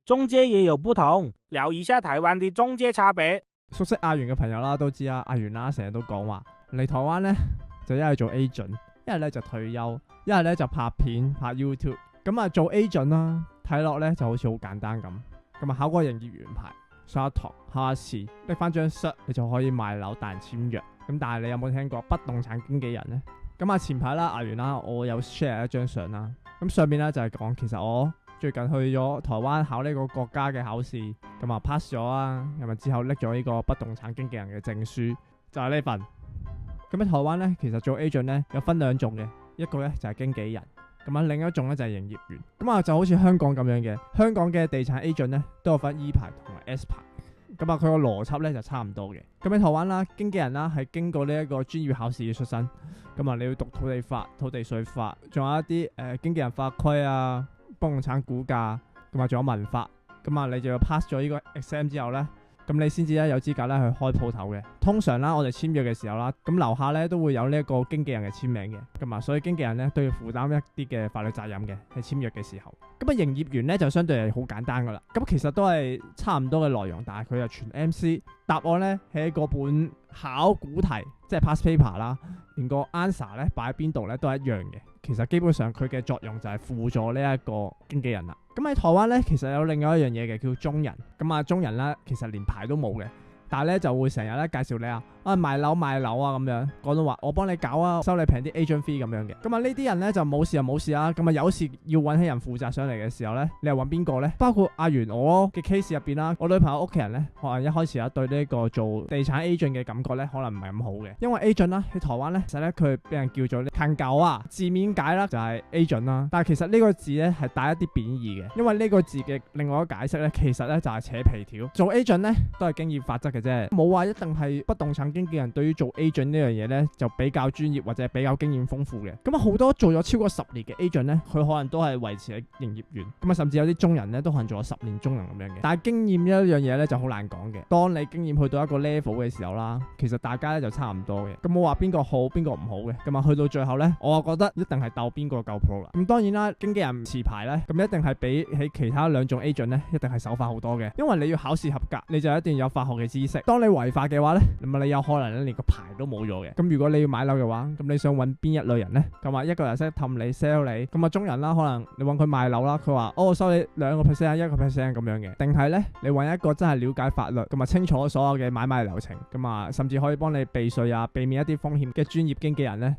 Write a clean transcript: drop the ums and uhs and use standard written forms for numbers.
中介也有不同，聊一下台灣的中介差別。熟悉阿元嘅朋友啦都知啦，阿元啦成日都講話嚟台灣呢，就一係做 agent， 一係咧就退休，一係咧就拍片拍 YouTube。咁啊做 agent 啦，睇落咧就好似好簡單咁。咁啊考個營業員牌，上一堂考下試，拎翻張 cert 你就可以賣樓大人簽約。咁但係你有冇聽過不動產經紀人呢？咁啊前排啦阿元啦，我有 share 一張相啦。咁上面咧就係講，其實我最近去咗台灣考呢個國家嘅考試，咁啊 pass 咗啊，咁啊之後拎咗呢個不動產經紀人嘅證書，就係呢份。咁喺台灣咧，其實做 agent 咧有分兩種嘅，一個咧就係經紀人，咁啊另一種咧就係營業員。咁啊就好似香港咁樣嘅，香港嘅地產 agent 咧都有分 E 牌同埋 S 牌。咁啊佢個邏輯咧就差唔多嘅。咁喺台灣啦，經紀人啦係經過呢一個專業考試嘅出身，咁啊你要讀土地法、土地稅法，仲有一啲經紀人法規啊、不動產估價，咁啊仲有民法，咁啊你就要 pass 咗呢個 exam 之後咧，咁你先至咧有資格咧去開鋪頭嘅。通常啦，我哋簽約嘅時候啦，咁樓下咧都會有呢一個經紀人嘅簽名嘅，咁啊所以經紀人咧都要負擔一啲嘅法律責任嘅喺簽約嘅時候。咁啊營業員咧就相對係好簡單噶啦，咁其實都係差唔多嘅內容，但係佢又全 MC 答案咧喺嗰本考古題，即係 past paper 啦，連個 answer 咧擺喺邊度咧都係一樣嘅。其實基本上佢嘅作用就係輔助呢一個經紀人啦。咁喺台灣咧，其實有另外一樣嘢嘅叫中人。咁啊中人咧其實連牌都冇嘅，但係咧就會成日咧介紹你賣樓啊咁樣，講到話我幫你搞啊，收你平啲 agent fee 咁樣嘅。咁啊呢啲人咧就冇事就冇事啦。咁啊有事要揾起人負責上嚟嘅時候咧，你又揾邊個咧？包括阿元我嘅 case 入邊啦，我女朋友屋企人咧，可能一開始啊對呢個做地產 agent 嘅感覺咧，可能唔係咁好嘅。因為 agent 啦喺台灣咧，其實咧佢俾人叫做近狗啊，字面解啦就係 agent 啦，但係其實呢個字咧係帶一啲貶義嘅，因為呢個字嘅另外一個解釋咧，其實咧就係扯皮條。做 agent 咧都係經驗法則嘅啫，冇話一定係不動產經紀人對於做 agent 呢樣嘢咧就比較專業或者比較經驗豐富嘅。咁啊好多做咗超過10年嘅 agent 咧，佢可能都係維持喺營業員，咁啊甚至有啲中人咧都可能做咗10年中人咁樣嘅。但係經驗呢一樣嘢咧就好難講嘅。當你經驗去到一個 level 嘅時候啦，其實大家咧就差唔多嘅。咁冇話邊個好邊個唔好嘅。咁啊去到最後咧，我覺得一定係鬥邊個夠 pro 啦。咁當然啦，經紀人持牌咧，咁一定係比起其他兩種 agent 咧，一定係手法好多嘅。因為你要考試合格，你就一定要有法學嘅知識。當你違法嘅話咧，咁啊你有可能咧連個牌都冇咗嘅。咁如果你要買樓嘅話，咁你想揾邊一類人呢？咁啊一個人識氹你 sell 你，咁啊中人啦，可能你揾佢賣樓啦，佢話我收你2%、1%咁樣嘅。定係呢？你揾一個真係了解法律，咁啊清楚所有嘅買賣流程，咁啊甚至可以幫你避稅啊，避免一啲風險嘅專業經紀人呢，